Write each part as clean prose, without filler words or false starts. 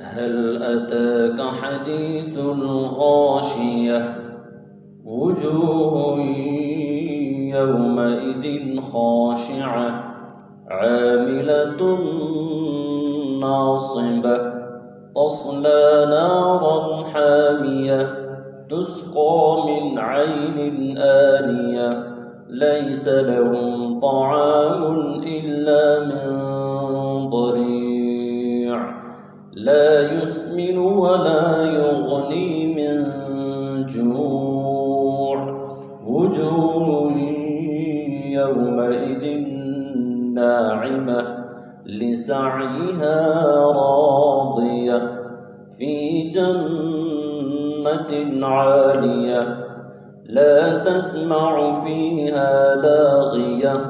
هل أتاك حديث الغاشية وجوه يومئذ خاشعة عاملة ناصبة تصلى نارا حامية تسقى من عين آنية ليس لهم طعام إلا من ضريع لا يسمن ولا يغني من جوع وجوه يومئذ ناعمة لسعيها راضية في جنة عالية لا تسمع فيها لاغية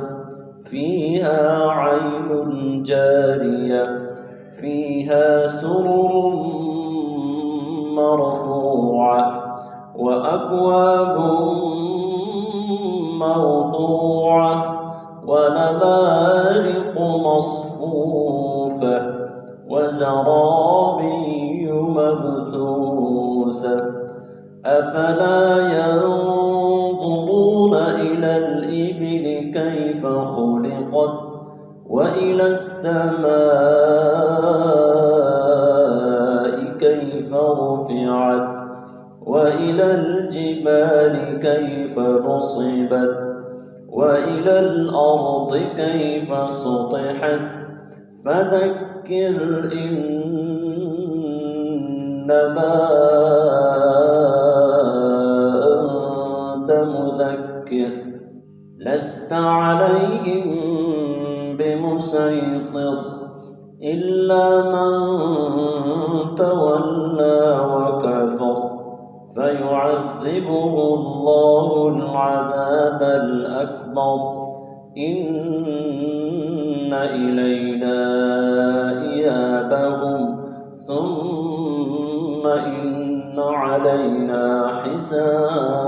فيها عين جارية فيها سرر مرفوعة وأكواب موضوعة ونمارق مصفوفة وزرابي مبثوثة أفلا ينظرون إلى الإبل كيف خلقت وإلى السماء كيف رفعت وإلى الجبال كيف نصبت وإلى الأرض كيف سطحت فذكر إنما أنت مذكر لست عليهم بمسيطر إلا من تولى وكفر فيعذبه الله العذاب الأكبر إن إلينا إيابهم ثم إن علينا حسابهم.